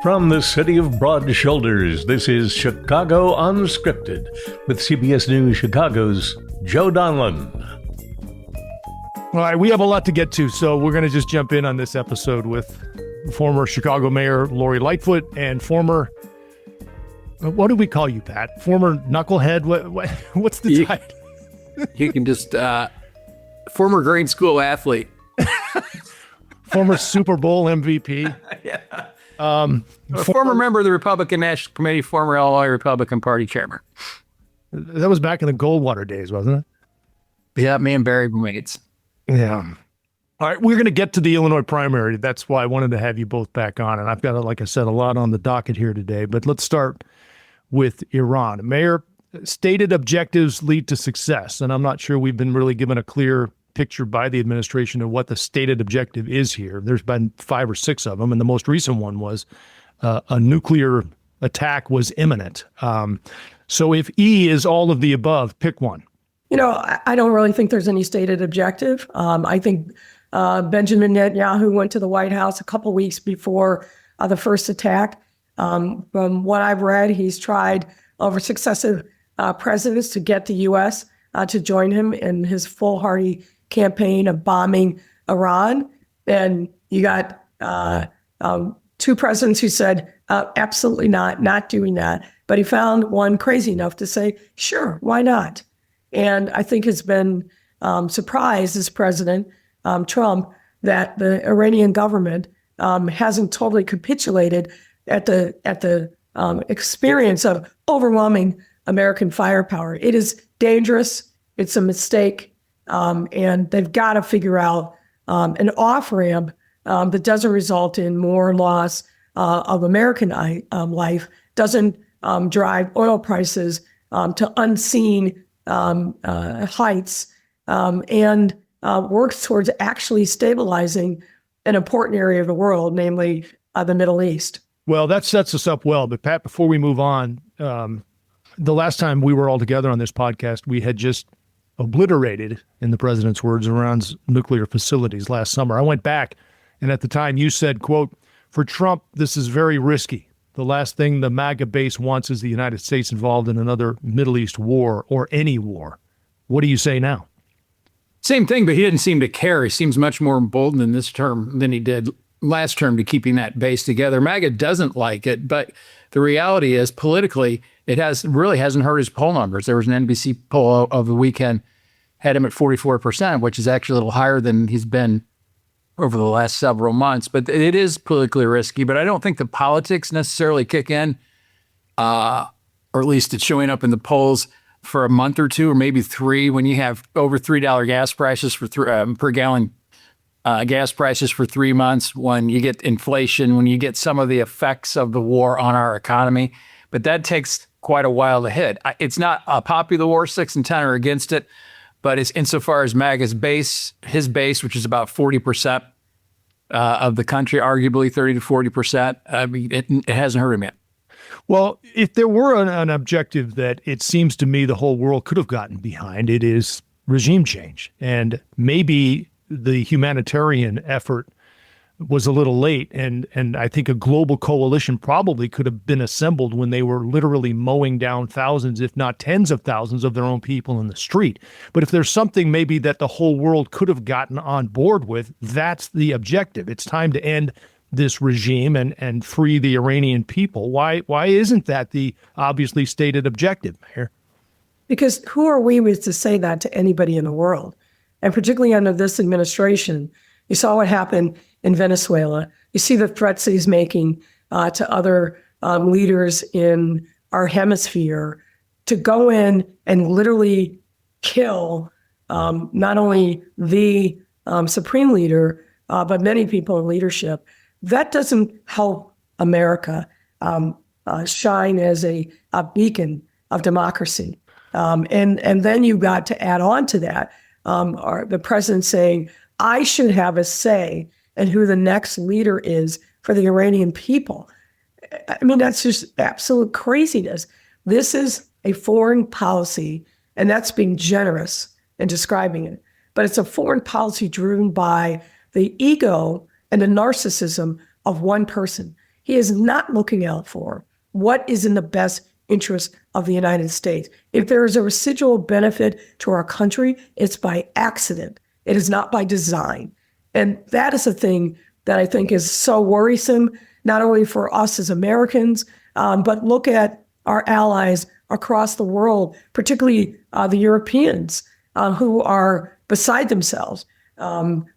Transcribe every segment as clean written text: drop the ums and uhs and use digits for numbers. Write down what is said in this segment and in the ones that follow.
From the city of broad shoulders, this is Chicago Unscripted with CBS News Chicago's Joe Donlan. All right, we have a lot to get to, so we're going to just jump in on this episode with former Chicago Mayor Lori Lightfoot and former, what do we call you, Pat? Former knucklehead? What's the title? You can just, former grade school athlete. Former Super Bowl MVP. Yeah. Former member of the Republican National Committee, former Illinois Republican Party chairman. That was back in the Goldwater days, wasn't it? Yeah, me and Barry were mates. Yeah. All right, we're going to get to the Illinois primary. That's why I wanted to have you both back on. And I've got, like I said, a lot on the docket here today. But let's start with Iran. Mayor, stated objectives lead to success. And I'm not sure we've been really given a clear picture by the administration of what the stated objective is here. There's been 5 or 6 of them. And the most recent one was a nuclear attack was imminent. So if E is all of the above, pick one. You know, I don't really think there's any stated objective. I think Benjamin Netanyahu went to the White House a couple weeks before the first attack. From what I've read, he's tried over successive presidents to get the U.S. To join him in his foolhardy campaign of bombing Iran. And you got 2 presidents who said, absolutely not doing that. But he found one crazy enough to say, sure, why not? And I think has been surprised as President Trump that the Iranian government hasn't totally capitulated at the experience of overwhelming American firepower. It is dangerous. It's a mistake. And they've got to figure out an off-ramp that doesn't result in more loss of American life, doesn't drive oil prices to unseen heights, and works towards actually stabilizing an important area of the world, namely the Middle East. Well, that sets us up well. But Pat, before we move on, the last time we were all together on this podcast, we had just obliterated, in the president's words, Iran's nuclear facilities last summer. I went back, and at the time you said, quote, for Trump, this is very risky. The last thing the MAGA base wants is the United States involved in another Middle East war or any war. What do you say now? Same thing, but he didn't seem to care. He seems much more emboldened in this term than he did last term to keeping that base together. MAGA doesn't like it, but the reality is politically, it really hasn't hurt his poll numbers. There was an NBC poll of the weekend, had him at 44%, which is actually a little higher than he's been over the last several months. But it is politically risky, but I don't think the politics necessarily kick in, or at least it's showing up in the polls for a month or 2 or maybe 3 when you have over $3 gas prices for per gallon gas prices for 3 months, when you get inflation, when you get some of the effects of the war on our economy. But that takes quite a while to hit. It's not a popular war. 6 in 10 are against it. But it's insofar as MAGA's base, his base, which is about 40% of the country, arguably 30 to 40%, I mean, it hasn't hurt him yet. Well, if there were an objective that it seems to me the whole world could have gotten behind, it is regime change. And maybe the humanitarian effort was a little late. And I think a global coalition probably could have been assembled when they were literally mowing down thousands, if not tens of thousands of their own people in the street. But if there's something maybe that the whole world could have gotten on board with, that's the objective. It's time to end this regime and free the Iranian people. Why isn't that the obviously stated objective, Mayor? Because who are we to say that to anybody in the world? And particularly under this administration, you saw what happened in Venezuela. You see the threats that he's making to other leaders in our hemisphere to go in and literally kill not only the supreme leader, but many people in leadership. That doesn't help America shine as a beacon of democracy. And then you got to add on to that the president saying, I should have a say in who the next leader is for the Iranian people. I mean, that's just absolute craziness. This is a foreign policy, and that's being generous in describing it. But it's a foreign policy driven by the ego and the narcissism of one person. He is not looking out for what is in the best interest of the United States. If there is a residual benefit to our country, it's by accident. It is not by design. And that is a thing that I think is so worrisome, not only for us as Americans, but look at our allies across the world, particularly the Europeans, who are beside themselves,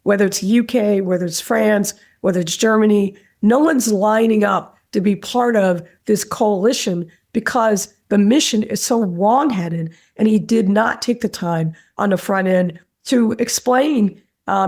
whether it's UK, whether it's France, whether it's Germany. No one's lining up to be part of this coalition because the mission is so wrongheaded, and he did not take the time on the front end to explain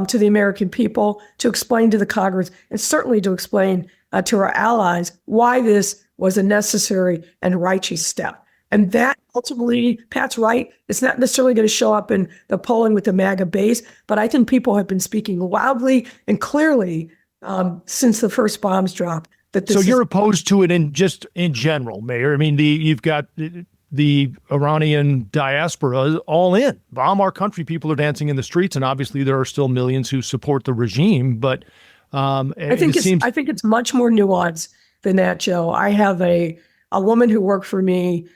to the American people, to explain to the Congress, and certainly to explain to our allies why this was a necessary and righteous step. And that ultimately, Pat's right, it's not necessarily going to show up in the polling with the MAGA base, but I think people have been speaking loudly and clearly since the first bombs dropped. So you're opposed to it in general, Mayor. I mean, you've got the Iranian diaspora all in. Bomb our country, people are dancing in the streets, and obviously there are still millions who support the regime. But I think it's much more nuanced than that, Joe. I have a woman who worked for me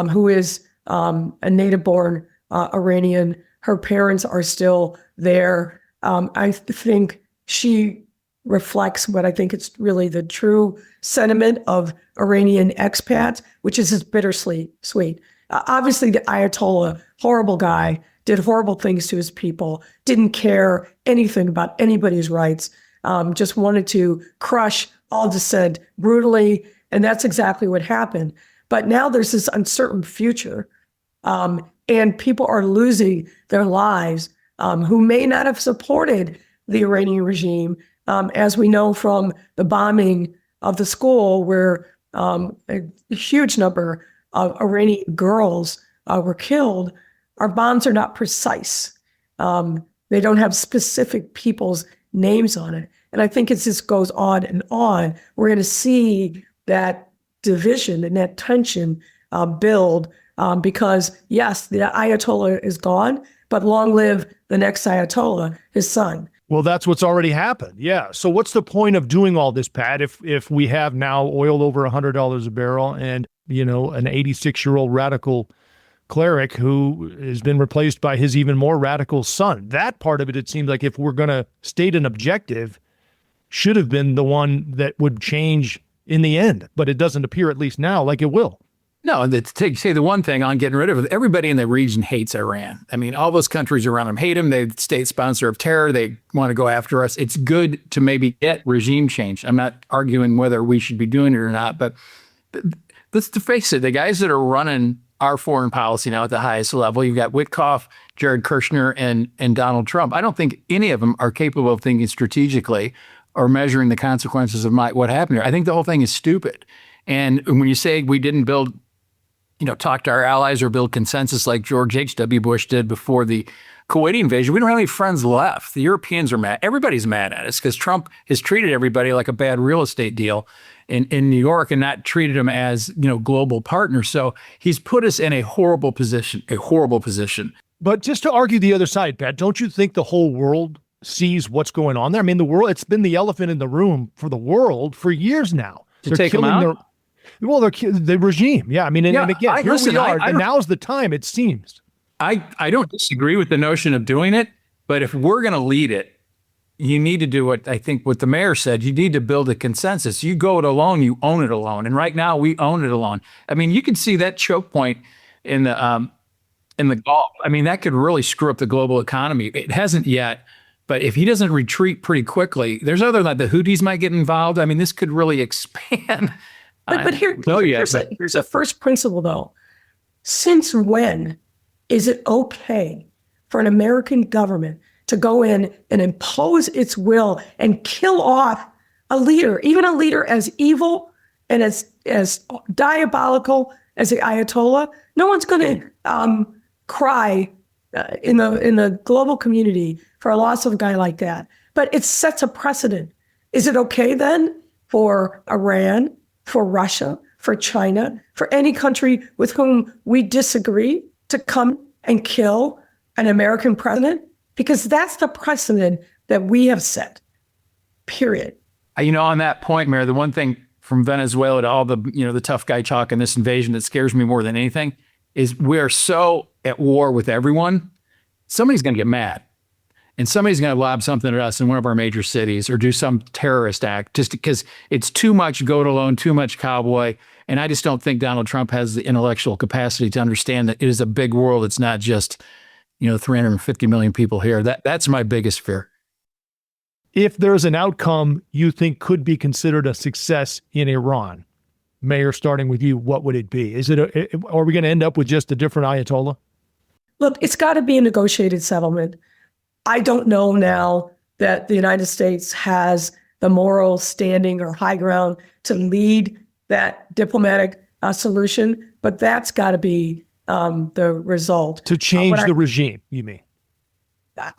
who is a native-born Iranian. Her parents are still there. I think she reflects what I think it's really the true sentiment of Iranian expats, which is this bittersweet. Obviously, the Ayatollah, horrible guy, did horrible things to his people, didn't care anything about anybody's rights, just wanted to crush all dissent brutally, and that's exactly what happened. But now there's this uncertain future, and people are losing their lives who may not have supported the Iranian regime, as we know from the bombing of the school where a huge number of Iranian girls were killed. Our bombs are not precise. They don't have specific people's names on it. And I think as this goes on and on, we're going to see that division and that tension build because, yes, the Ayatollah is gone, but long live the next Ayatollah, his son. Well, that's what's already happened. Yeah. So what's the point of doing all this, Pat, if we have now oil over $100 a barrel and, an 86-year-old radical cleric who has been replaced by his even more radical son? That part of it seems like if we're going to state an objective, should have been the one that would change in the end. But it doesn't appear, at least now, like it will. No, and to say the one thing on getting rid of it, everybody in the region hates Iran. I mean, all those countries around them hate them. They're the state sponsor of terror. They want to go after us. It's good to maybe get regime change. I'm not arguing whether we should be doing it or not, but let's face it, the guys that are running our foreign policy now at the highest level, you've got Witkoff, Jared Kushner, and Donald Trump. I don't think any of them are capable of thinking strategically or measuring the consequences of what happened here. I think the whole thing is stupid. And when you say we didn't talk to our allies or build consensus like George H.W. Bush did before the Kuwaiti invasion, we don't have any friends left. The Europeans are mad. Everybody's mad at us because Trump has treated everybody like a bad real estate deal in New York and not treated them as, global partners. So he's put us in a horrible position. But just to argue the other side, Pat, don't you think the whole world sees what's going on there? I mean, the world, it's been the elephant in the room for the world for years now. They're take them out? They're the regime. Yeah. I mean, and again, now's the time, it seems. I don't disagree with the notion of doing it, but if we're going to lead it, you need to do what the mayor said. You need to build a consensus. You go it alone, you own it alone. And right now we own it alone. I mean, you can see that choke point in the Gulf. I mean, that could really screw up the global economy. It hasn't yet. But if he doesn't retreat pretty quickly, there's other than the Houthis might get involved. I mean, this could really expand. But here's a first principle, though. Since when is it okay for an American government to go in and impose its will and kill off a leader, even a leader as evil and as diabolical as the Ayatollah? No one's going to cry in the global community for a loss of a guy like that. But it sets a precedent. Is it okay then for Iran, for Russia, for China, for any country with whom we disagree to come and kill an American president? Because that's the precedent that we have set, period. On that point, Mayor, the one thing from Venezuela to all the, the tough guy talk and this invasion that scares me more than anything is we're so at war with everyone. Somebody's going to get mad and somebody's going to lob something at us in one of our major cities or do some terrorist act just because it's too much goat alone, too much cowboy. And I just don't think Donald Trump has the intellectual capacity to understand that it is a big world. It's not just, 350 million people here. That's my biggest fear. If there's an outcome you think could be considered a success in Iran, Mayor, starting with you, what would it be? Are we going to end up with just a different Ayatollah? Look, it's got to be a negotiated settlement. I don't know now that the United States has the moral standing or high ground to lead that diplomatic solution, but that's got to be the result. To change the regime, you mean?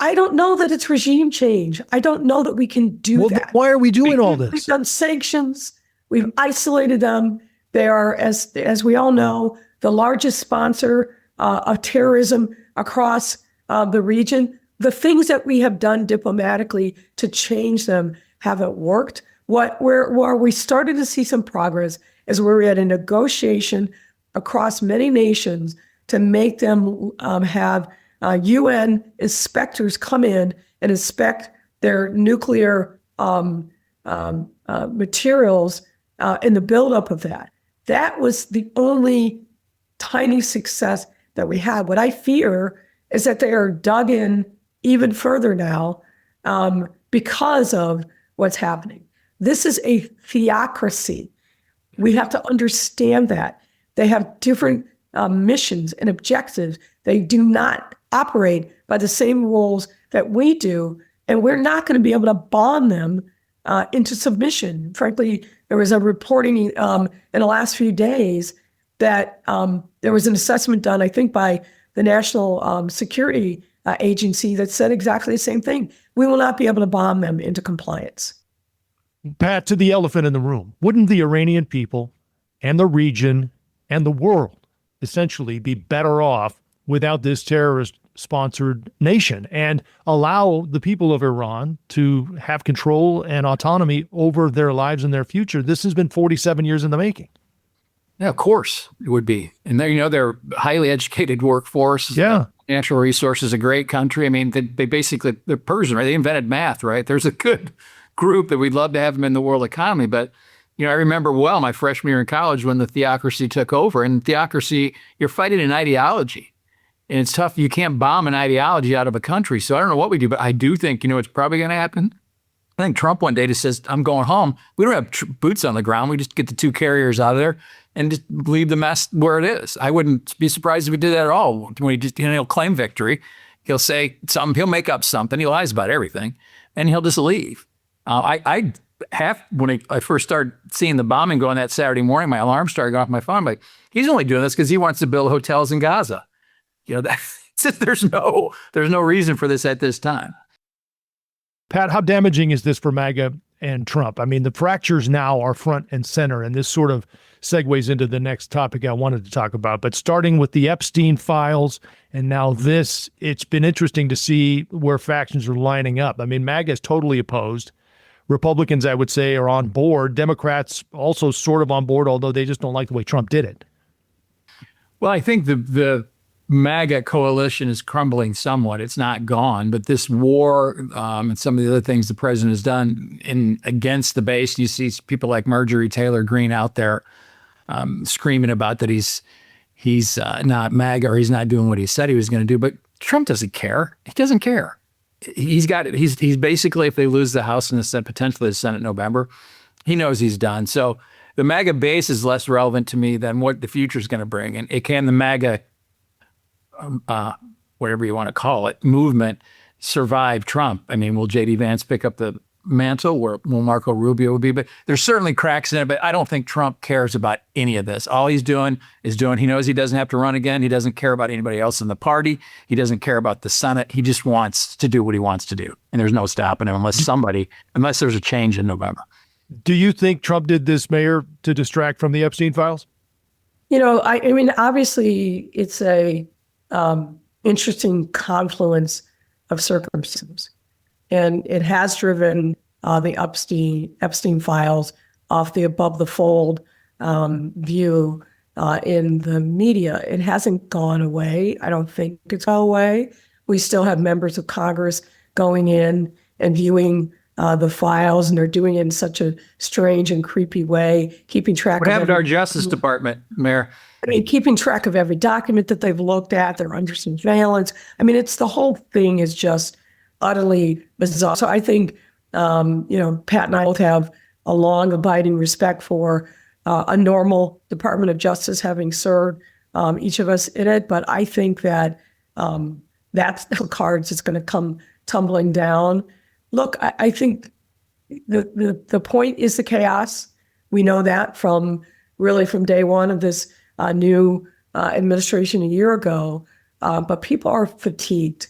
I don't know that it's regime change. I don't know that we can do that. Why are we doing all this? We've done sanctions. We've isolated them. They are, as we all know, the largest sponsor of terrorism across the region. The things that we have done diplomatically to change them haven't worked. Where we started to see some progress is where we had a negotiation across many nations to make them have UN inspectors come in and inspect their nuclear materials in the buildup of that. That was the only tiny success that we had. What I fear is that they are dug in even further now because of what's happening. This is a theocracy. We have to understand that. They have different missions and objectives. They do not operate by the same rules that we do, and we're not going to be able to bond them into submission. Frankly, there was a reporting in the last few days that there was an assessment done, I think, by the National Security Agency that said exactly the same thing. We will not be able to bond them into compliance. Pat, to the elephant in the room, wouldn't the Iranian people and the region and the world essentially be better off without this terrorist-sponsored nation and allow the people of Iran to have control and autonomy over their lives and their future? This has been 47 years in the making. Yeah, of course it would be. And they're a highly educated workforce. Yeah. Natural resources, a great country. I mean, they basically, they're Persian, right? They invented math, right? There's a good group that we'd love to have them in the world economy. But, I remember well my freshman year in college when the theocracy took over. And theocracy, you're fighting an ideology. And it's tough. You can't bomb an ideology out of a country. So I don't know what we do, but I do think, what's probably going to happen? I think Trump one day just says, I'm going home. We don't have boots on the ground. We just get the two carriers out of there and just leave the mess where it is. I wouldn't be surprised if we did that at all. When he'll claim victory, he'll say something, he'll make up something. He lies about everything and he'll just leave. When I first started seeing the bombing going that Saturday morning, my alarm started going off my phone. I'm like, he's only doing this because he wants to build hotels in Gaza. There's no reason for this at this time. Pat, how damaging is this for MAGA and Trump? I mean, the fractures now are front and center, and this sort of segues into the next topic I wanted to talk about. But starting with the Epstein files and now this, it's been interesting to see where factions are lining up. I mean, MAGA is totally opposed. Republicans, I would say, are on board. Democrats also sort of on board, although they just don't like the way Trump did it. Well, I think the MAGA coalition is crumbling somewhat. It's not gone, but this war and some of the other things the president has done against the base, you see people like Marjorie Taylor Greene out there screaming about that he's not MAGA or he's not doing what he said he was going to do. But Trump doesn't care. He doesn't care. He's basically, if they lose the House and the Senate, potentially the Senate in November, he knows he's done. So the MAGA base is less relevant to me than what the future is going to bring. And it can the MAGA whatever you want to call it, movement survive Trump? I mean, will J.D. Vance pick up the mantle? Where will Marco Rubio be? But there's certainly cracks in it, but I don't think Trump cares about any of this. All he's doing is he knows he doesn't have to run again. He doesn't care about anybody else in the party. He doesn't care about the Senate. He just wants to do what he wants to do. And there's no stopping him unless there's a change in November. Do you think Trump did this, Mayor, to distract from the Epstein files? I mean, obviously it's a interesting confluence of circumstances. And it has driven the Epstein files off the above the fold view in the media. It hasn't gone away. I don't think it's gone away. We still have members of Congress going in and viewing the files, and they're doing it in such a strange and creepy way, keeping track What of happened to our Justice Department, Mayor? I mean, keeping track of every document that they've looked at. They're under surveillance. I mean, it's the whole thing is just utterly bizarre. So I think, Pat and I both have a long abiding respect for a normal Department of Justice, having served each of us in it. But I think that that's the cards that's going to come tumbling down. Look, I think the point is the chaos. We know that from day one of this new administration a year ago. But people are fatigued.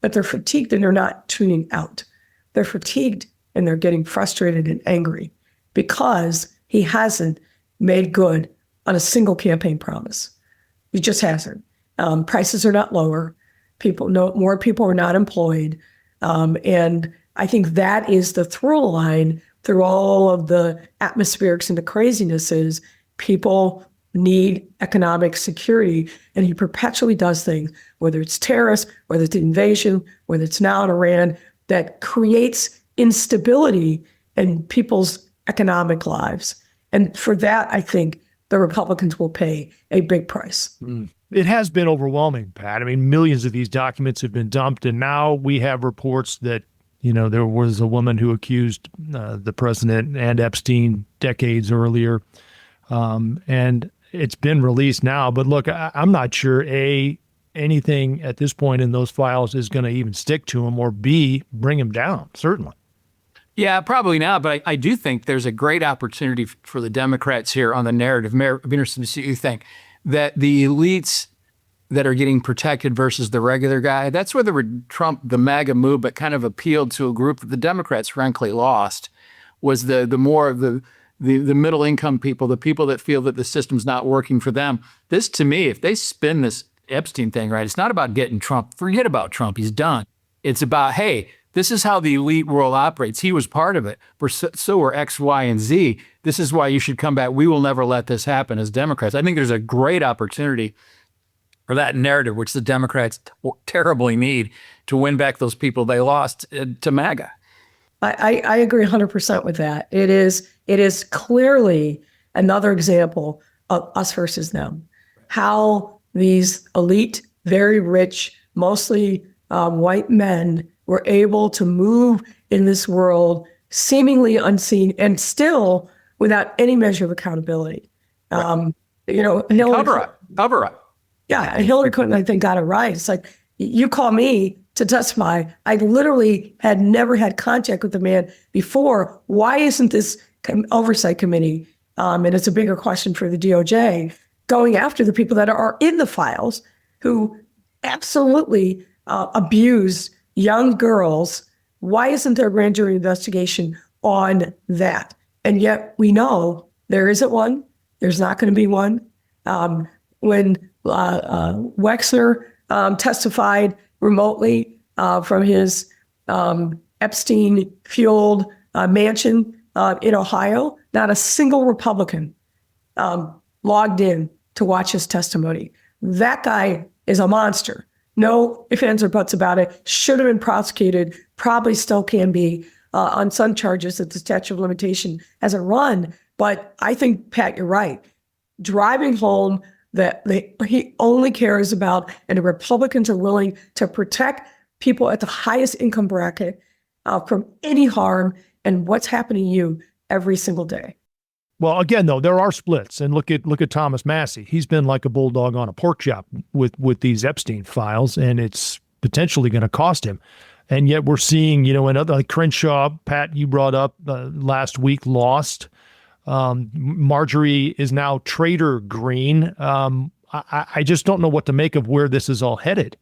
But they're fatigued and they're not tuning out. They're fatigued and they're getting frustrated and angry because he hasn't made good on a single campaign promise. He just hasn't. Prices are not lower. More people are not employed. And I think that is the through line through all of the atmospherics and the craziness is people need economic security. And he perpetually does things, whether it's terrorists, whether it's invasion, whether it's now in Iran, that creates instability in people's economic lives. And for that, I think the Republicans will pay a big price. It has been overwhelming, Pat. I mean, millions of these documents have been dumped, and now we have reports that, there was a woman who accused the president and Epstein decades earlier, and it's been released now. But look, I'm not sure, A, anything at this point in those files is going to even stick to him, or B, bring him down, certainly. Yeah, probably not. But I do think there's a great opportunity for the Democrats here on the narrative. Mayor, I'm interested to see what you think, that the elites that are getting protected versus the regular guy, that's where the MAGA movement kind of appealed to a group that the Democrats frankly lost, was the more of the middle income people, the people that feel that the system's not working for them. This, to me, if they spin this Epstein thing right, it's not about getting Trump. Forget about Trump. He's done. It's about, hey, this is how the elite world operates. He was part of it. So are X, Y, and Z. This is why you should come back. We will never let this happen as Democrats. I think there's a great opportunity for that narrative, which the Democrats terribly need to win back those people they lost to MAGA. I agree 100% with that. It is clearly another example of us versus them. How these elite, very rich, mostly white men were able to move in this world seemingly unseen and still without any measure of accountability. Right. Cover up. Yeah, Hillary Clinton, I think, got it right. It's like, you call me to testify. I literally had never had contact with the man before. Why isn't this oversight committee, and it's a bigger question for the DOJ, going after the people that are in the files who absolutely abused young girls? Why isn't there a grand jury investigation on that? And yet we know there isn't one. There's not going to be one. When Wexler testified remotely from his Epstein-fueled mansion in Ohio, not a single Republican logged in to watch his testimony. That guy is a monster. No ifs, ands, or buts about it. Should have been prosecuted, probably still can be on some charges that the statute of limitation hasn't run. But I think, Pat, you're right. Driving home that he only cares about, and the Republicans are willing to protect people at the highest income bracket from any harm and what's happening to you every single day. Well, again, though, there are splits, and look at Thomas Massie. He's been like a bulldog on a pork chop with these Epstein files, and it's potentially going to cost him. And yet we're seeing, another like Crenshaw, Pat, you brought up last week, lost. Marjorie is now traitor green. I just don't know what to make of where this is all headed.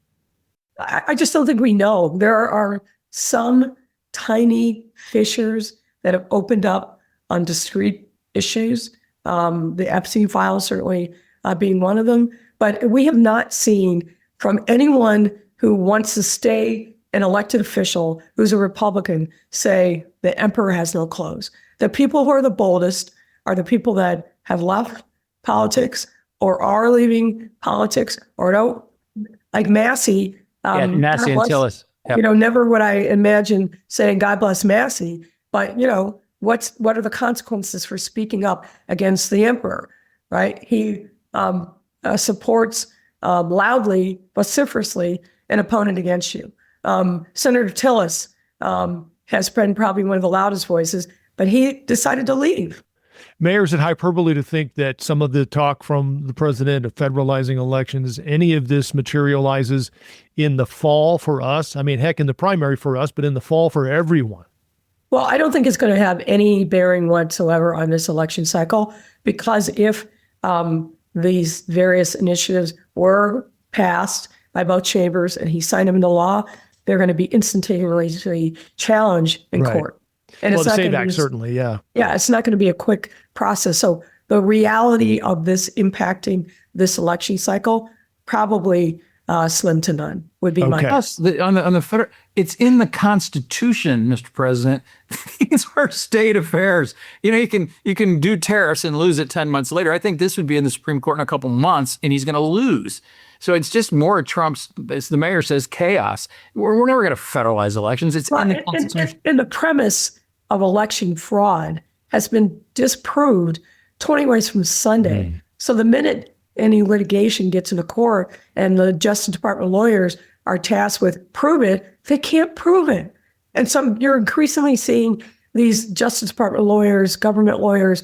I just don't think we know. There are some tiny fissures that have opened up on discrete issues. The Epstein files certainly being one of them. But we have not seen from anyone who wants to stay an elected official who's a Republican say the emperor has no clothes. The people who are the boldest are the people that have left politics or are leaving politics or don't, like Massey. Massey and Tillis. Yep. Never would I imagine saying God bless Massey, but what are the consequences for speaking up against the emperor, right? He supports loudly, vociferously, an opponent against you. Senator Tillis has been probably one of the loudest voices, but he decided to leave. Mayor, is it hyperbole to think that some of the talk from the president of federalizing elections, any of this materializes in the fall for us? I mean, heck, in the primary for us, but in the fall for everyone. Well, I don't think it's going to have any bearing whatsoever on this election cycle, because if these various initiatives were passed by both chambers and he signed them into law, they're going to be instantaneously challenged in court. And well, it's the not SAVE Act, certainly, yeah. Yeah, it's not going to be a quick process. So the reality of this impacting this election cycle, probably slim to none, would be my guess. On the federal, it's in the Constitution, Mr. President. These are state affairs. You can do tariffs and lose it 10 months later. I think this would be in the Supreme Court in a couple months, and he's going to lose. So it's just more Trump's, as the mayor says, chaos. We're never going to federalize elections. It's in the Constitution. And the premise of election fraud has been disproved 20 ways from Sunday. So the minute any litigation gets into court and the Justice Department lawyers are tasked with prove it, they can't prove it. And you're increasingly seeing these Justice Department lawyers, government lawyers,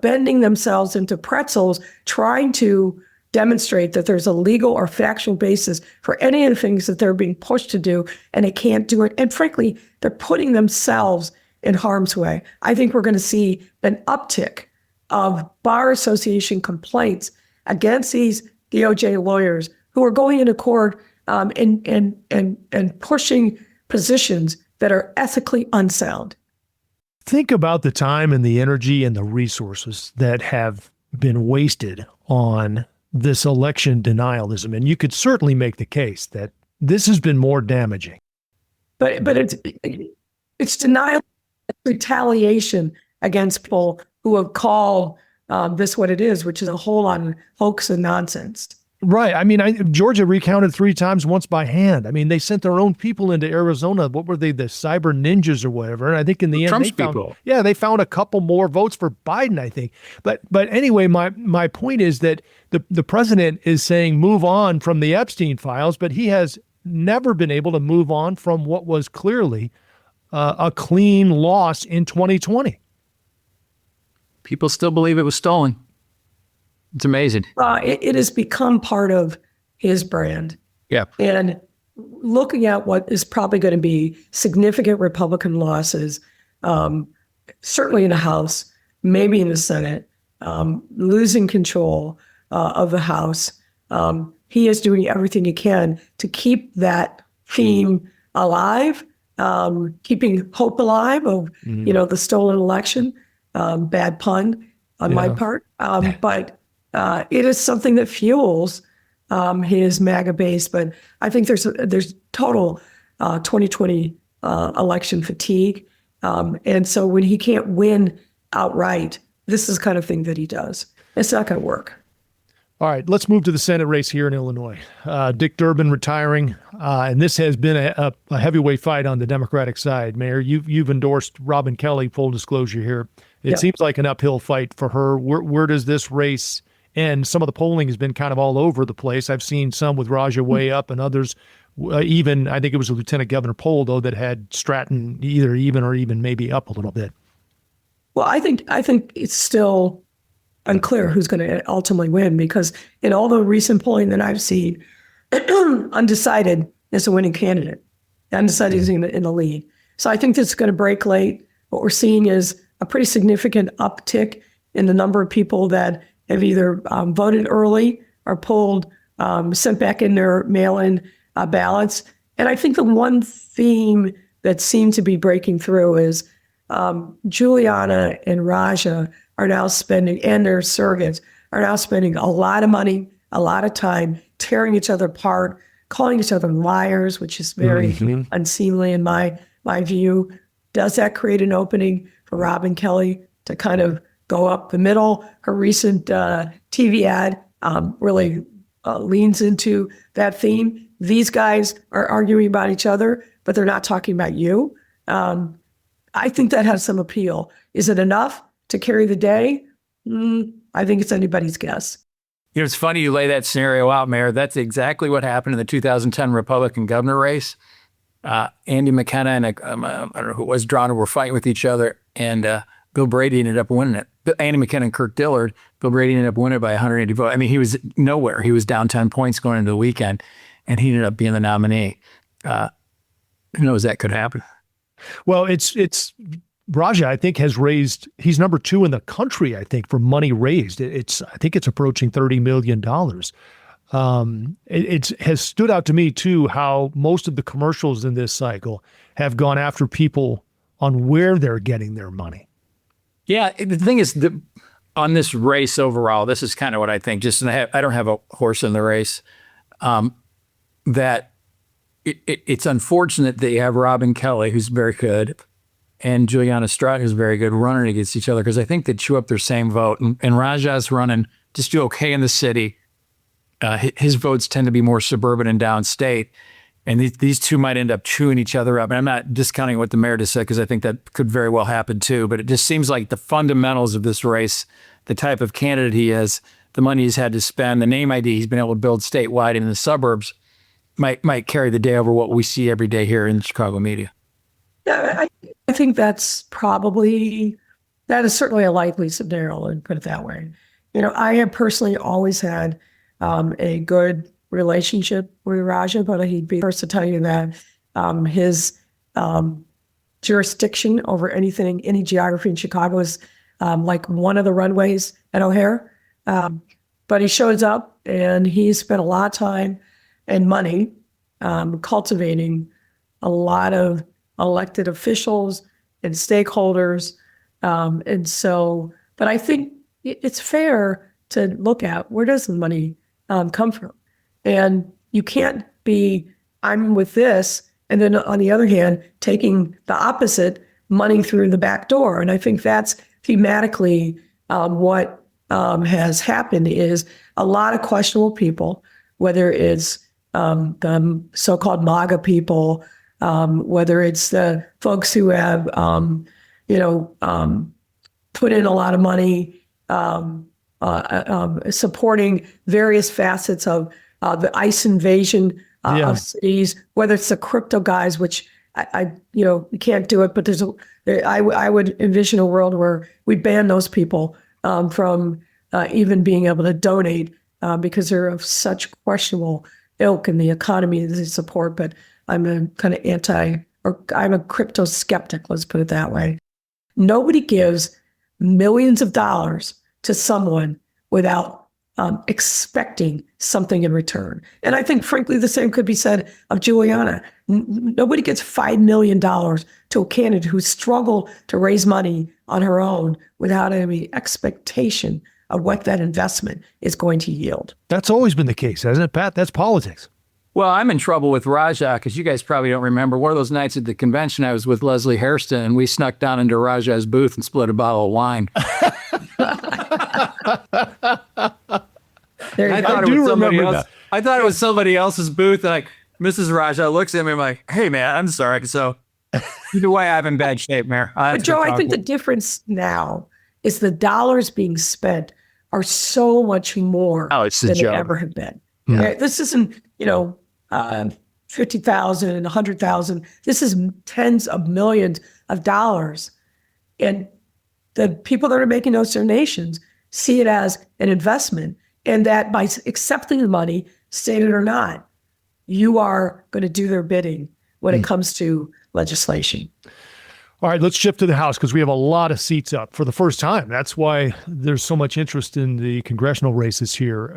bending themselves into pretzels, trying to demonstrate that there's a legal or factual basis for any of the things that they're being pushed to do, and they can't do it. And frankly, they're putting themselves in harm's way. I think we're going to see an uptick of Bar Association complaints against these DOJ lawyers who are going into court and pushing positions that are ethically unsound. Think about the time and the energy and the resources that have been wasted on this election denialism. And you could certainly make the case that this has been more damaging. But it's denial, retaliation against people who have called this what it is, which is a whole lot of hoax and nonsense. Right. I mean, Georgia recounted 3 times, once by hand. I mean, they sent their own people into Arizona. What were they, the cyber ninjas or whatever? And I think in the end, Trump's people. Yeah, they found a couple more votes for Biden, I think. But anyway, my point is that the president is saying move on from the Epstein files, but he has never been able to move on from what was clearly a clean loss in 2020. People still believe it was stolen. It's amazing. It has become part of his brand. Yeah. And looking at what is probably going to be significant Republican losses, certainly in the House, maybe in the Senate, losing control of the House, he is doing everything he can to keep that theme alive, keeping hope alive of, the stolen election. Bad pun on my part. But it is something that fuels his MAGA base. But I think there's total 2020 election fatigue. And so when he can't win outright, this is the kind of thing that he does. It's not going to work. All right, let's move to the Senate race here in Illinois. Dick Durbin retiring, and this has been a heavyweight fight on the Democratic side. Mayor, you've endorsed Robin Kelly, full disclosure here. It seems like an uphill fight for her. Where does this race end? Some of the polling has been kind of all over the place. I've seen some with Raja way up and others, even, I think it was a lieutenant governor poll, though, that had Stratton either even or even maybe up a little bit. Well, I think it's still unclear who's going to ultimately win, because in all the recent polling that I've seen, undecided is a winning candidate. Undecided is in the lead. So I think this is going to break late. What we're seeing is a pretty significant uptick in the number of people that have either voted early or sent back in their mail-in ballots. And I think the one theme that seemed to be breaking through is Juliana and Raja are now spending, and their surrogates are now spending a lot of money, a lot of time tearing each other apart calling each other liars, which is very unseemly in my view. Does that create an opening for Robin Kelly to kind of go up the middle? Her recent TV ad really leans into that theme. These guys are arguing about each other, but they're not talking about you. I think that has some appeal. Is it enough to carry the day? I think it's anybody's guess. You know, it's funny you lay that scenario out, Mayor. That's exactly what happened in the 2010 Republican governor race. Andy McKenna and I don't know who it was, Drona, were fighting with each other, and Bill Brady ended up winning it. Andy McKenna and Kirk Dillard, Bill Brady ended up winning it by 180 votes. I mean, he was nowhere. He was down 10 points going into the weekend, and he ended up being the nominee. Who knows, that could happen. Well, it's Raja, I think, he's number 2 in the country, I think, for money raised. I think it's approaching $30 million. It has stood out to me, too, how most of the commercials in this cycle have gone after people on where they're getting their money. Yeah, the thing is, on this race overall, this is kind of what I think. I don't have a horse in the race. That it's unfortunate that you have Robin Kelly, who's very good, and Juliana Strzok, who's very good, running against each other, because I think they chew up their same vote. And Raja's running just do okay in the city. His votes tend to be more suburban and downstate. And these two might end up chewing each other up. And I'm not discounting what the mayor just said, because I think that could very well happen too. But it just seems like the fundamentals of this race, the type of candidate he is, the money he's had to spend, the name ID he's been able to build statewide and in the suburbs might carry the day over what we see every day here in the Chicago media. Yeah, I think that is certainly a likely scenario, and put it that way. You know, I have personally always had a good relationship with Raja, but he'd be the first to tell you that his jurisdiction over any geography in Chicago is like one of the runways at O'Hare. But he shows up, and he's spent a lot of time and money cultivating a lot of elected officials and stakeholders. But I think it's fair to look at, where does the money come from? And you can't be, I'm with this, and then on the other hand, taking the opposite, money through the back door. And I think that's thematically what has happened is a lot of questionable people, whether it's the so-called MAGA people, whether it's the folks who have, put in a lot of money, supporting various facets of the ICE invasion of cities, whether it's the crypto guys, which you can't do it, but I would envision a world where we ban those people from even being able to donate because they're of such questionable ilk in the economy that they support. But I'm a kind of I'm a crypto skeptic, let's put it that way. Nobody gives millions of dollars to someone without expecting something in return. And I think, frankly, the same could be said of Juliana. Nobody gets $5 million to a candidate who struggled to raise money on her own without any expectation of what that investment is going to yield. That's always been the case, hasn't it, Pat? That's politics. Well, I'm in trouble with Raja, because you guys probably don't remember. One of those nights at the convention, I was with Leslie Hairston, and we snuck down into Raja's booth and split a bottle of wine. I thought it was somebody else's booth. Like, Mrs. Raja looks at me, I'm like, hey, man, I'm sorry. So either way, I'm in bad shape, Mayor. But Joe, I think the difference now is the dollars being spent are so much more than they ever have been. Yeah. Right? This isn't, 50,000 and 100,000. This is tens of millions of dollars. And the people that are making those donations see it as an investment, and that by accepting the money, stated or not, you are going to do their bidding when it comes to legislation. All right, let's shift to the House, because we have a lot of seats up for the first time. That's why there's so much interest in the congressional races here.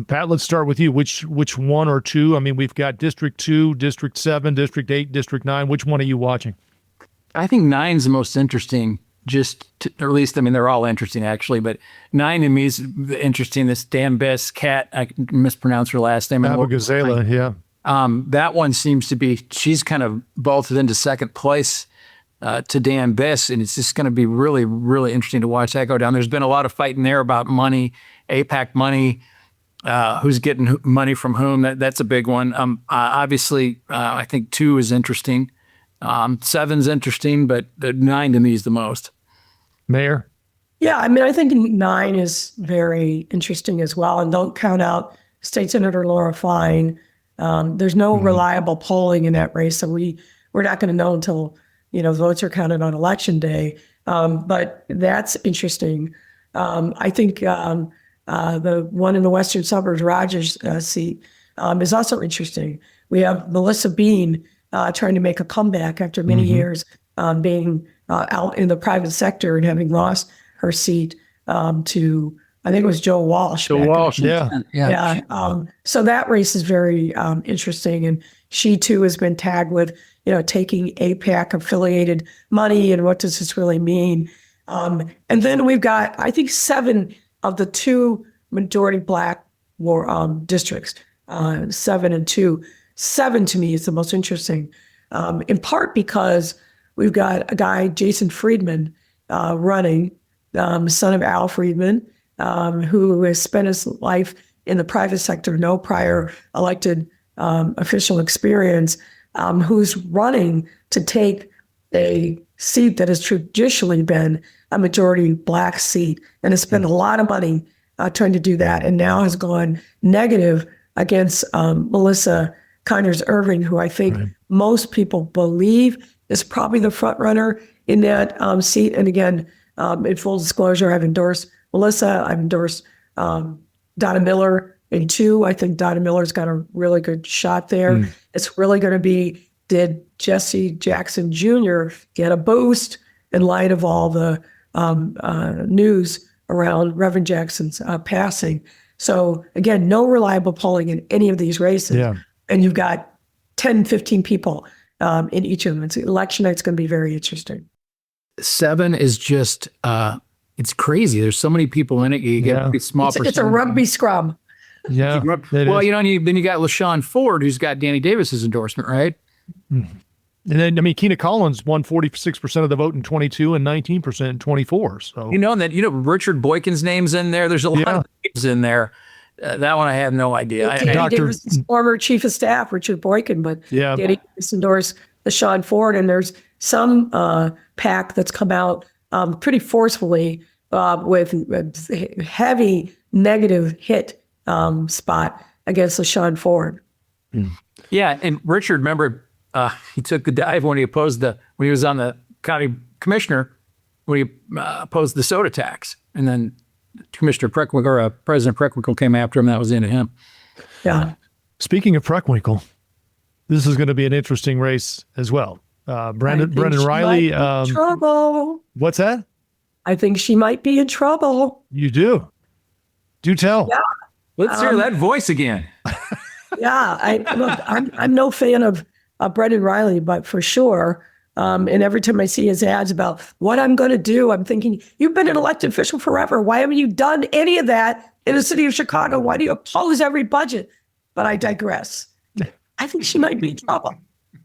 Pat, let's start with you. Which one or two? I mean, we've got District 2, District 7, District 8, District 9. Which one are you watching? I think 9's the most interesting, or at least, they're all interesting, actually. But 9 to me is interesting. This Dan Biss cat, I mispronounced her last name. Abigazela, yeah. That one seems to be, she's kind of vaulted into second place to Dan Biss, and it's just going to be really, really interesting to watch that go down. There's been a lot of fighting there about money, AIPAC money, who's getting money from whom. That's a big one. Obviously, I think 2 is interesting. 7's interesting, but 9 to me is the most. Mayor? Yeah, I mean, I think 9 is very interesting as well. And don't count out State Senator Laura Fine. There's no reliable polling in that race, so we're not going to know until votes are counted on election day. But that's interesting. I think the one in the western suburbs, Rogers' seat, is also interesting. We have Melissa Bean trying to make a comeback after many years being out in the private sector and having lost her seat to, I think it was Joe Walsh. Joe Walsh, yeah. So that race is very interesting, and she too has been tagged with, taking AIPAC affiliated money, and what does this really mean? And then we've got, I think, 7 of the 2 majority Black districts, 7 and 2. 7 to me is the most interesting, in part because we've got a guy, Jason Friedman, running, son of Al Friedman, who has spent his life in the private sector, no prior elected official experience, who's running to take a seat that has traditionally been a majority Black seat and has spent a lot of money trying to do that, and now has gone negative against Melissa Conyers Irving, who I think most people believe is probably the front runner in that seat. And again, in full disclosure, I've endorsed Melissa. I've endorsed Donna Miller in 2. I think Donna Miller's got a really good shot there. It's really going to be, did Jesse Jackson Jr. get a boost in light of all the news around Reverend Jackson's passing? So again, no reliable polling in any of these races. Yeah. And you've got 10, 15 people in each of them. Election night's going to be very interesting. 7 is just, it's crazy. There's so many people in it. You get a small percentage. It's a rugby scrum. Yeah. Well, then you got LaShawn Ford, who's got Danny Davis's endorsement, right? And then, Keena Collins won 46% of the vote in 22 and 19% in 24. So Richard Boykin's name's in there. There's a lot of names in there. That one I have no idea. Danny Davis' former chief of staff, Richard Boykin, but Danny Davis endorsed LaShawn Ford, and there's some PAC that's come out pretty forcefully with heavy negative hit spot against LaShawn Ford. Yeah, and Richard, remember, he took the dive when he was on the county commissioner, when he opposed the soda tax, and then Commissioner Preckwinkle, or President Preckwinkle, came after him. That was into him. Yeah. Speaking of Preckwinkle, this is going to be an interesting race as well. Brendan Riley. Trouble. What's that? I think she might be in trouble. You do. Do tell. Yeah. Let's hear that voice again. Yeah. I'm no fan of Brendan Riley, but for sure. And every time I see his ads about what I'm going to do, I'm thinking, you've been an elected official forever. Why haven't you done any of that in the city of Chicago? Why do you oppose every budget? But I digress. I think she might be in trouble.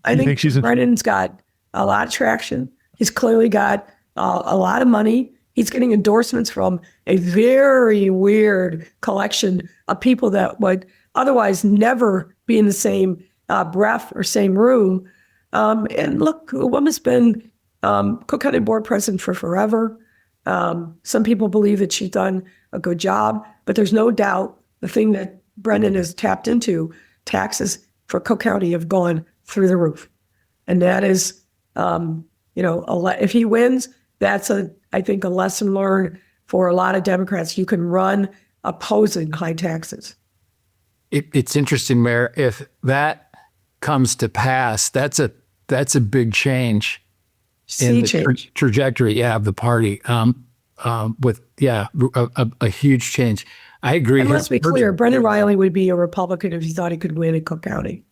I think Brendan's got a lot of traction. He's clearly got a lot of money. He's getting endorsements from a very weird collection of people that would otherwise never be in the same breath or same room. And look, a woman's been Cook County Board President for forever. Some people believe that she's done a good job, but there's no doubt the thing that Brendan has tapped into, taxes for Cook County have gone through the roof. And that is, if he wins, that's I think a lesson learned for a lot of Democrats. You can run opposing high taxes. It's interesting, Mayor, if that comes to pass, that's a big change in the trajectory of the party. With a huge change. I agree. And let's be clear, Brendan Riley would be a Republican if he thought he could win in Cook County.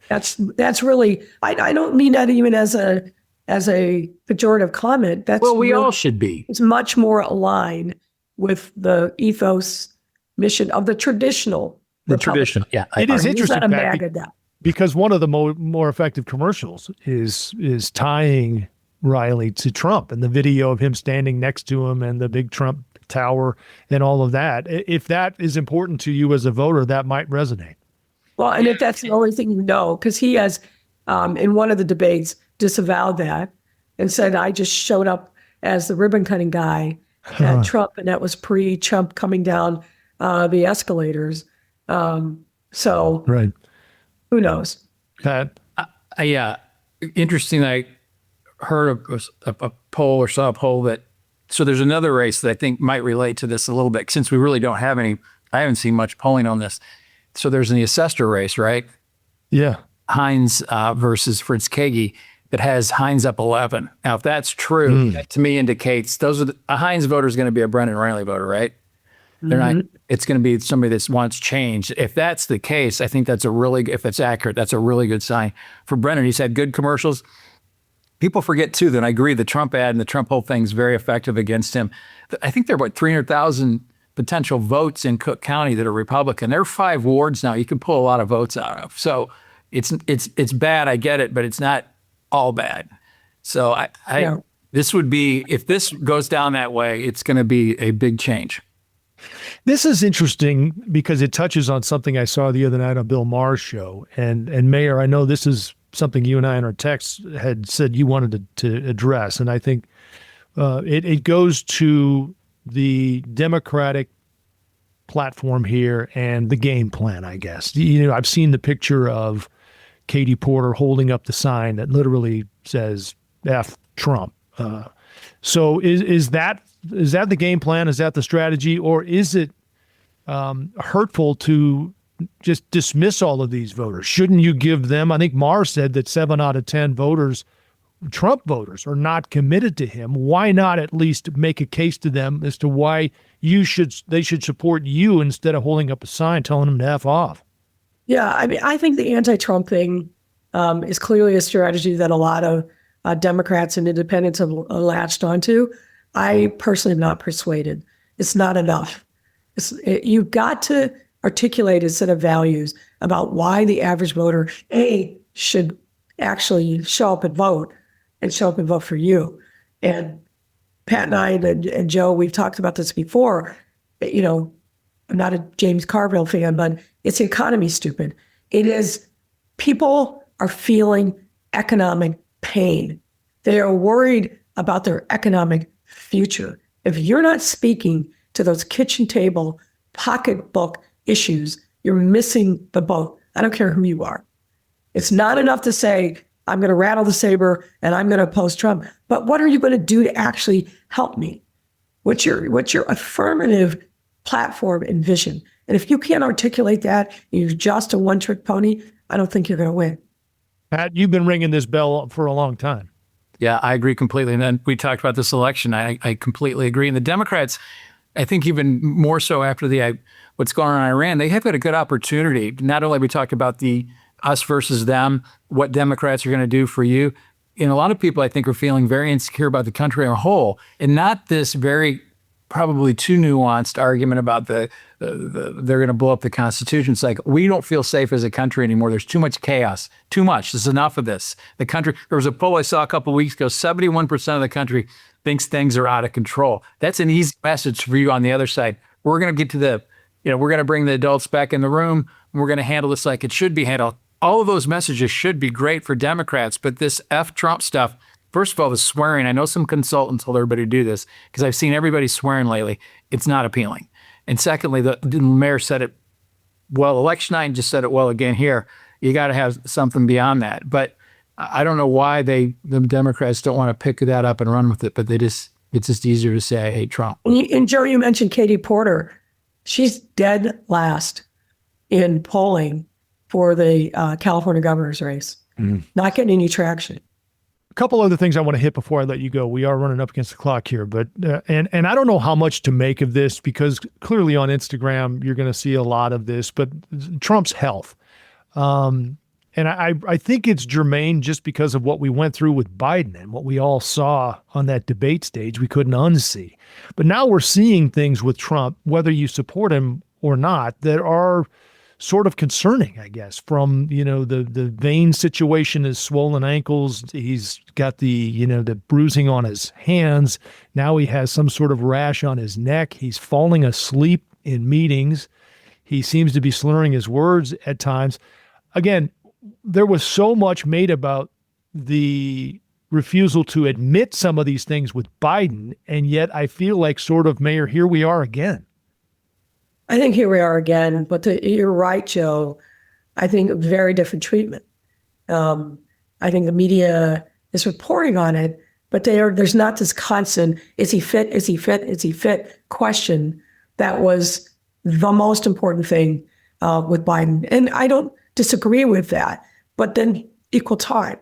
That's really, I don't mean that even as a pejorative comment. We all should be. It's much more aligned with the ethos mission of the traditional. The traditional, yeah. It is interesting. He's not a MAGA. because one of the more effective commercials is tying Riley to Trump and the video of him standing next to him and the big Trump tower and all of that. If that is important to you as a voter, that might resonate. Well, and if that's the only thing you know, because he has, in one of the debates, disavowed that and said, I just showed up as the ribbon cutting guy at Trump, and that was pre-Trump coming down the escalators. So right. Who knows? Pat? Yeah. Interesting. I heard a poll or saw a poll that, so there's another race that I think might relate to this a little bit, since we really don't have any, I haven't seen much polling on this. So there's the assessor race, right? Yeah. Hines versus Fritz Kagi that has Hines up 11. Now, if that's true, that to me indicates a Hines voter is going to be a Brendan Riley voter, right? They're not. It's going to be somebody that wants change. If that's the case, I think if it's accurate, that's a really good sign for Brendan. He's had good commercials. People forget too that I agree the Trump ad and the Trump whole thing is very effective against him. I think there are about 300,000 potential votes in Cook County that are Republican. There are 5 wards now you can pull a lot of votes out of. So it's bad. I get it, but it's not all bad. So this would be, if this goes down that way, it's going to be a big change. This is interesting because it touches on something I saw the other night on Bill Maher's show. And Mayor, I know this is something you and I in our text had said you wanted to address. And I think it goes to the Democratic platform here and the game plan, I guess. You know, I've seen the picture of Katie Porter holding up the sign that literally says F Trump. So is that the game plan? Is that the strategy? Or is it hurtful to just dismiss all of these voters? Shouldn't you give them, I think Maher said that 7 out of 10 voters, Trump voters, are not committed to him. Why not at least make a case to them as to why they should support you instead of holding up a sign telling them to F off? Yeah, I mean, I think the anti-Trump thing is clearly a strategy that a lot of Democrats and independents have latched onto. I personally am not persuaded. It's not enough. You've got to articulate a set of values about why the average voter, should actually show up and vote for you. And Pat and I and Joe, we've talked about this before. You know, I'm not a James Carville fan, but it's economy stupid. It is, people are feeling economic pain. They are worried about their economic future. If you're not speaking to those kitchen table, pocketbook issues, you're missing the boat. I don't care who you are. It's not enough to say, I'm going to rattle the saber and I'm going to oppose Trump. But what are you going to do to actually help me? What's your affirmative platform and vision? And if you can't articulate that, you're just a one-trick pony, I don't think you're going to win. Pat, you've been ringing this bell for a long time. Yeah, I agree completely. And then we talked about this election. I completely agree. And the Democrats, I think even more so after what's going on in Iran, they have got a good opportunity. Not only we talked about the us versus them, what Democrats are going to do for you. And a lot of people, I think, are feeling very insecure about the country as a whole, and not this very probably too nuanced argument about they're going to blow up the Constitution. It's like, we don't feel safe as a country anymore. There's too much chaos, too much. There's enough of this. The country, there was a poll I saw a couple of weeks ago, 71% of the country thinks things are out of control. That's an easy message for you on the other side. We're going to get to we're going to bring the adults back in the room, and we're going to handle this like it should be handled. All of those messages should be great for Democrats, but this F Trump stuff, first of all, the swearing, I know some consultants told everybody to do this because I've seen everybody swearing lately. It's not appealing. And secondly, the mayor said it well, election night, just said it well again here. You got to have something beyond that. But I don't know why the Democrats don't want to pick that up and run with it, but it's just easier to say, I hate Trump. And Joe, you mentioned Katie Porter. She's dead last in polling for the California governor's race. Not getting any traction. A couple other things I want to hit before I let you go. We are running up against the clock here, but and I don't know how much to make of this because clearly on Instagram you're going to see a lot of this. But Trump's health, and I think it's germane just because of what we went through with Biden and what we all saw on that debate stage. We couldn't unsee, but now we're seeing things with Trump, whether you support him or not, that are sort of concerning, I guess, from, the vein situation, his swollen ankles. He's got the bruising on his hands. Now he has some sort of rash on his neck. He's falling asleep in meetings. He seems to be slurring his words at times. Again, there was so much made about the refusal to admit some of these things with Biden, and yet I feel like sort of, Mayor, here we are again. I think here we are again, but you're right, Joe. I think very different treatment. I think the media is reporting on it, but there's not this constant, is he fit, is he fit, is he fit question that was the most important thing with Biden. And I don't disagree with that, but then equal time.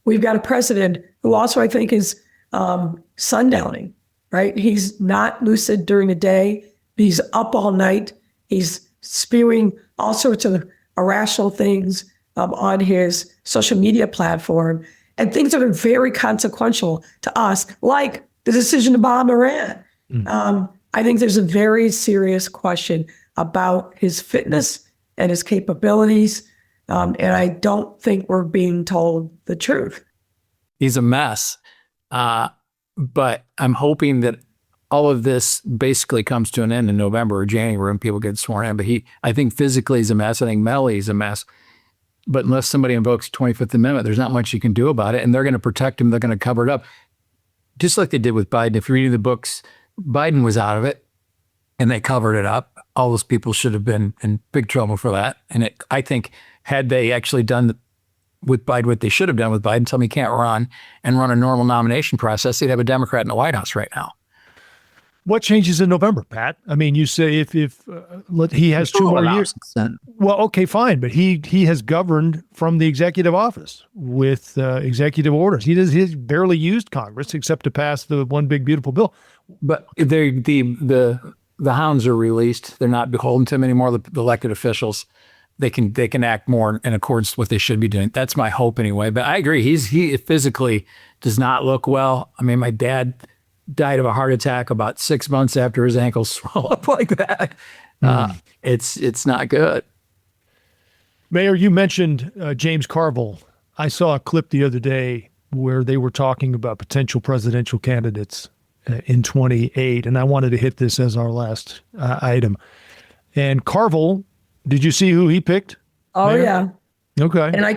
We've got a president who also, I think, is sundowning, right? He's not lucid during the day. He's up all night. He's spewing all sorts of irrational things on his social media platform, and things that are very consequential to us, like the decision to bomb Iran. I think there's a very serious question about his fitness and his capabilities, and I don't think we're being told the truth. He's a mess, but I'm hoping that all of this basically comes to an end in November or January when people get sworn in. But I think physically he's a mess. I think mentally he's a mess. But unless somebody invokes the 25th Amendment, there's not much you can do about it. And they're going to protect him. They're going to cover it up. Just like they did with Biden. If you're reading the books, Biden was out of it and they covered it up. All those people should have been in big trouble for that. And I think had they actually done with Biden what they should have done with Biden, tell me he can't run and run a normal nomination process, they'd have a Democrat in the White House right now. What changes in November, Pat? I mean, you say if he has 2 more years. Well, okay, fine, but he has governed from the executive office with executive orders. He's barely used Congress except to pass the one big beautiful bill. But the hounds are released. They're not beholden to him anymore. The elected officials, they can act more in accordance with what they should be doing. That's my hope anyway. But I agree. He physically does not look well. I mean, my dad died of a heart attack about 6 months after his ankles swelled up like that. It's not good. Mayor, you mentioned James Carville. I saw a clip the other day where they were talking about potential presidential candidates in 28, and I wanted to hit this as our last item. And Carville, did you see who he picked? Oh, Mayor? Yeah. Okay. And I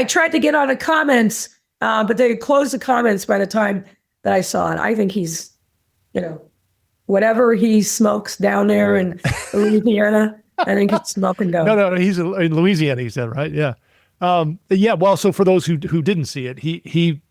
tried to get on the comments, but they closed the comments by the time that I saw it. I think he's, whatever he smokes down there in Louisiana, I think it's smoking dope. No, he's in Louisiana, he said, right? Yeah. Yeah, well, so for those who didn't see it, he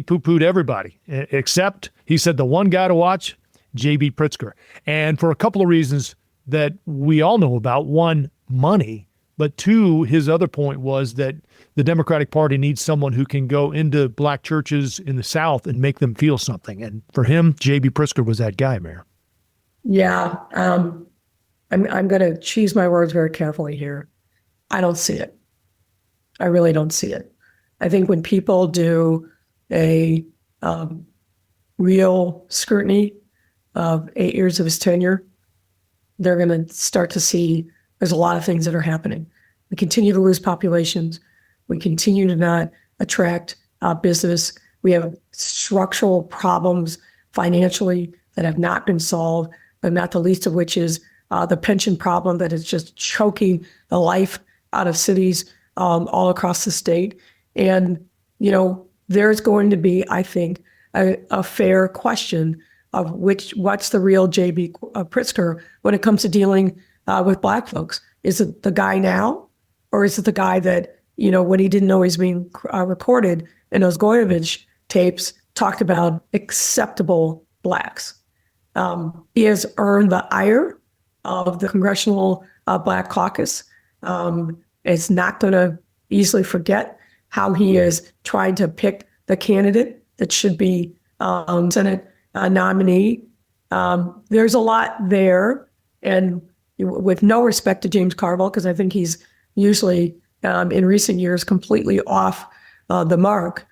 poo-pooed everybody, except he said the one guy to watch, JB Pritzker. And for a couple of reasons that we all know about. One, money. But two, his other point was that the Democratic Party needs someone who can go into black churches in the South and make them feel something. And for him, JB Pritzker was that guy, Mayor. Yeah. I'm going to choose my words very carefully here. I don't see it. I really don't see it. I think when people do a real scrutiny of 8 years of his tenure, they're going to start to see there's a lot of things that are happening. We continue to lose populations. We continue to not attract business. We have structural problems financially that have not been solved, but not the least of which is the pension problem that is just choking the life out of cities all across the state. And, there's going to be, I think, a fair question of what's the real JB Pritzker when it comes to dealing with black folks. Is it the guy now, or is it the guy that, when he didn't know he was being recorded in those Goyevich tapes, talked about acceptable blacks? He has earned the ire of the Congressional Black Caucus. It's not going to easily forget how he is trying to pick the candidate that should be Senate nominee. There's a lot there, and with no respect to James Carville, because I think he's usually in recent years completely off the mark.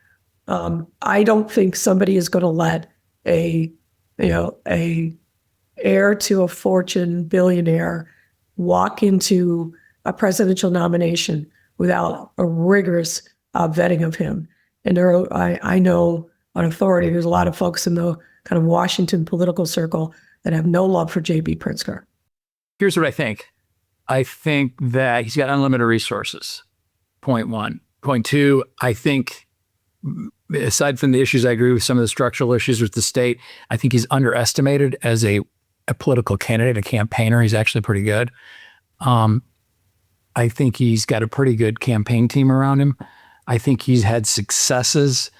I don't think somebody is going to let a heir to a fortune billionaire walk into a presidential nomination without a rigorous vetting of him. And I know on authority, there's a lot of folks in the kind of Washington political circle that have no love for JB Pritzker. Here's what I think. I think that he's got unlimited resources, point one. Point two, I think, aside from the issues, I agree with some of the structural issues with the state. I think he's underestimated as a political candidate, a campaigner. He's actually pretty good. I think he's got a pretty good campaign team around him. I think he's had successes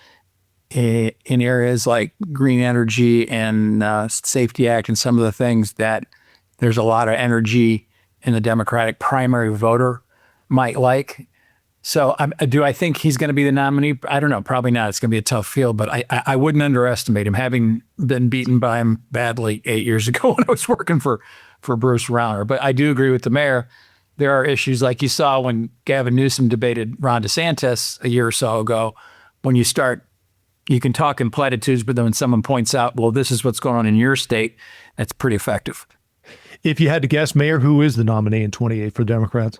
in areas like green energy and Safety Act and some of the things that there's a lot of energy in the Democratic primary voter might like. So do I think he's going to be the nominee? I don't know. Probably not. It's going to be a tough field, but I wouldn't underestimate him, having been beaten by him badly 8 years ago when I was working for Bruce Rauner. But I do agree with the mayor. There are issues like you saw when Gavin Newsom debated Ron DeSantis a year or so ago. When you can talk in platitudes, but then when someone points out, well, this is what's going on in your state, that's pretty effective. If you had to guess, Mayor, who is the nominee in 28 for Democrats?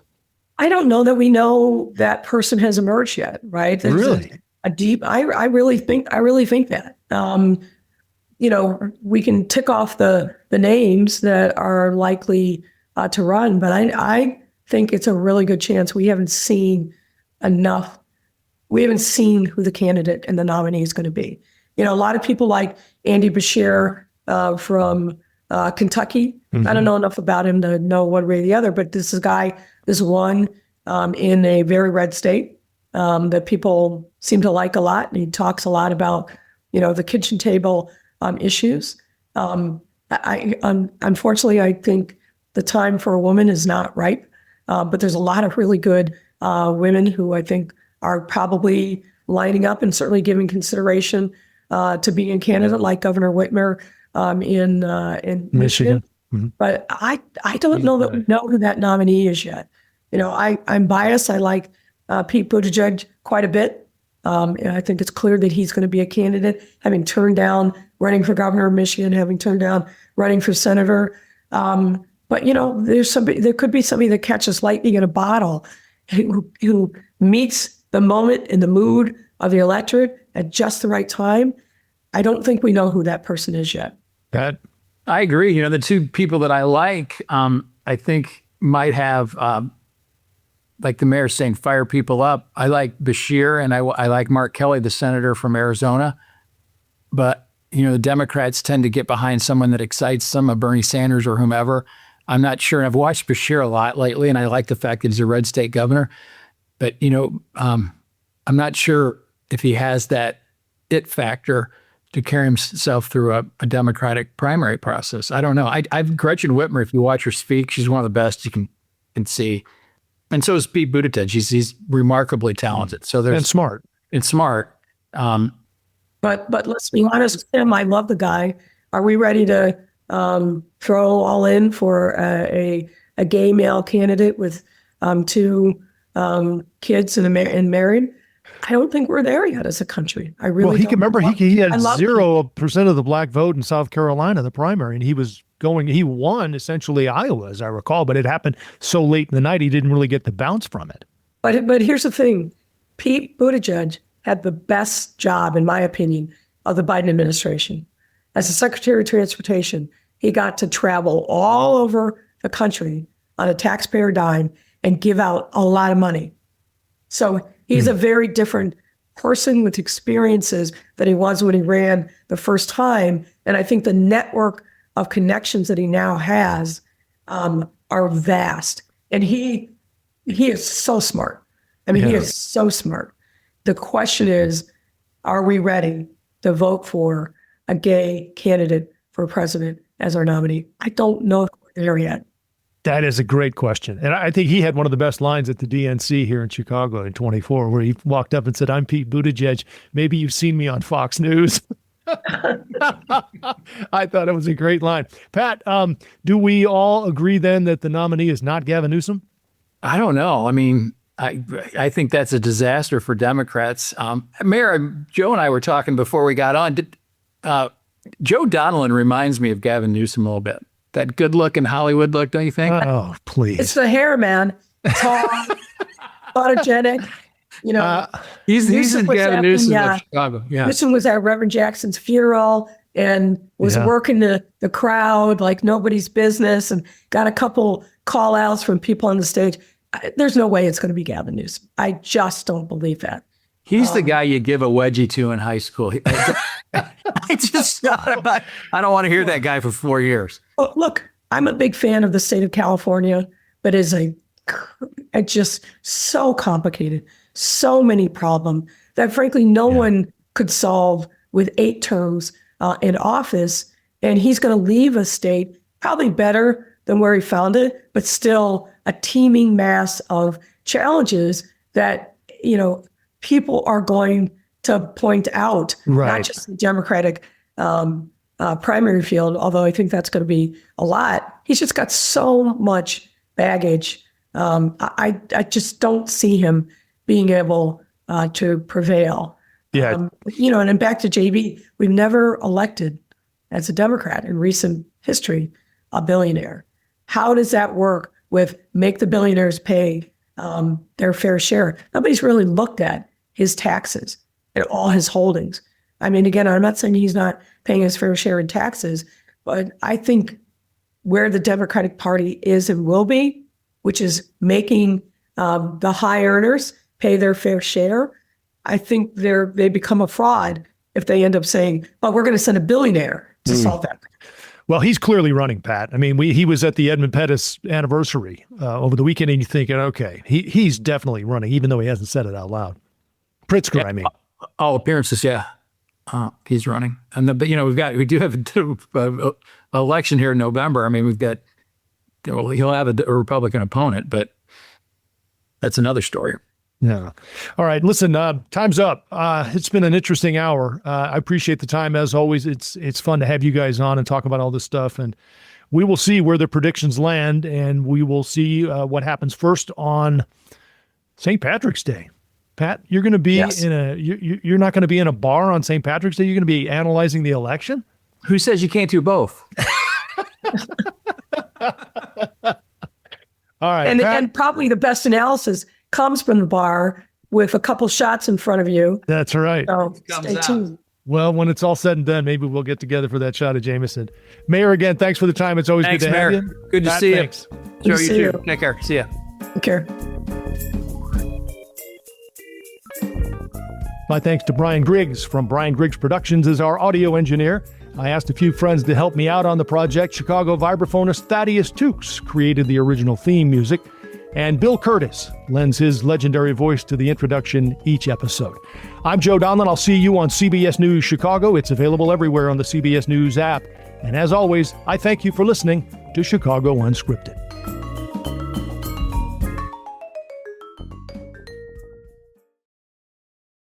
I don't know that we know that person has emerged yet, right? There's really? I really think that. We can tick off the names that are likely to run, but I think it's a really good chance. We haven't seen enough. We haven't seen who the candidate and the nominee is going to be. A lot of people like Andy Beshear from Kentucky. Mm-hmm. I don't know enough about him to know one way or the other, but this won in a very red state that people seem to like a lot. And he talks a lot about, the kitchen table issues. Unfortunately, I think the time for a woman is not ripe, but there's a lot of really good women who I think are probably lining up and certainly giving consideration to being a candidate, like Governor Whitmer in Michigan. Mm-hmm. But I don't know that we know who that nominee is yet. I'm biased. I like Pete Buttigieg quite a bit. And I think it's clear that he's going to be a candidate, having turned down running for governor of Michigan, having turned down running for senator. But there could be somebody that catches lightning in a bottle, who meets the moment and the mood of the electorate at just the right time. I don't think we know who that person is yet. Pat? I agree. The two people that I like, I think might have, like the mayor saying, fire people up. I like Beshear and I like Mark Kelly, the senator from Arizona. But, the Democrats tend to get behind someone that excites them, a Bernie Sanders or whomever. I'm not sure. And I've watched Beshear a lot lately, and I like the fact that he's a red state governor. But, I'm not sure if he has that it factor to carry himself through a Democratic primary process. I don't know. I've Gretchen Whitmer, if you watch her speak, she's one of the best you can see. And so is Pete Buttigieg. He's remarkably talented. And smart. But let's be honest with him. I love the guy. Are we ready to throw all in for a gay male candidate with two kids and married? I don't think we're there yet as a country. I really well, he don't. Can remember he had 0% of the black vote in South Carolina, the primary, and he won essentially Iowa, as I recall, but it happened so late in the night he didn't really get the bounce from it. But here's the thing. Pete Buttigieg had the best job, in my opinion, of the Biden administration. As the Secretary of Transportation, he got to travel all over the country on a taxpayer dime and give out a lot of money. So he's a very different person with experiences than he was when he ran the first time. And I think the network of connections that he now has are vast. And he is so smart. He is so smart. The question is, are we ready to vote for a gay candidate for president as our nominee? I don't know if we're there yet. That is a great question. And I think he had one of the best lines at the DNC here in Chicago in 24, where he walked up and said, "I'm Pete Buttigieg. Maybe you've seen me on Fox News." I thought it was a great line. Pat, do we all agree then that the nominee is not Gavin Newsom? I don't know. I think that's a disaster for Democrats. Mayor, Joe and I were talking before we got on. Joe Donnellan reminds me of Gavin Newsom a little bit. That good-looking Hollywood look, don't you think? Oh, please. It's the hair, man. tall, photogenic. You know, He's Newsom the was Gavin at Newsom the, of Chicago. Yeah. Newsom was at Reverend Jackson's funeral and was working the crowd like nobody's business and got a couple call outs from people on the stage. There's no way it's going to be Gavin Newsom. I just don't believe that. He's the guy you give a wedgie to in high school. I don't want to hear that guy for 4 years. Well, look, I'm a big fan of the state of California, but it's just so complicated, so many problems that frankly no one could solve with 8 terms in office. And he's going to leave a state probably better than where he found it, but still a teeming mass of challenges that, you know, people are going to point out, not just the Democratic primary field, although I think that's going to be a lot. He's just got so much baggage. I just don't see him being able to prevail. Yeah. You know, and then back to JB, we've never elected as a Democrat in recent history a billionaire. How does that work with make the billionaires pay their fair share? Nobody's really looked at his taxes and all his holdings. I mean, again, I'm not saying he's not paying his fair share in taxes, but I think where the Democratic Party is and will be, which is making the high earners pay their fair share, I think they become a fraud if they end up saying, "Well, we're going to send a billionaire to solve that." Well, he's clearly running, Pat. I mean, he was at the Edmund Pettus anniversary over the weekend, and you're thinking, okay, he's definitely running, even though he hasn't said it out loud. Pritzker, I mean. All appearances, yeah. He's running. And we do have an election here in November. I mean, he'll have a Republican opponent, but that's another story. Yeah. All right. Listen, time's up. It's been an interesting hour. I appreciate the time as always. It's fun to have you guys on and talk about all this stuff. And we will see where the predictions land, and we will see what happens first on St. Patrick's Day. Pat, you're going to be you're not going to be in a bar on St. Patrick's Day. You're going to be analyzing the election. Who says you can't do both? All right. And probably the best analysis comes from the bar with a couple shots in front of you. That's right. So stay tuned. Well, when it's all said and done, maybe we'll get together for that shot of Jameson. Mayor, again, thanks for the time. It's always good to have you. Good to see you. Good to see you. Take care. See ya. Take care. My thanks to Brian Griggs from Brian Griggs Productions as our audio engineer. I asked a few friends to help me out on the project. Chicago vibraphonist Thaddeus Tukes created the original theme music, and Bill Curtis lends his legendary voice to the introduction each episode. I'm Joe Donlin. I'll see you on CBS News Chicago. It's available everywhere on the CBS News app. And as always, I thank you for listening to Chicago Unscripted.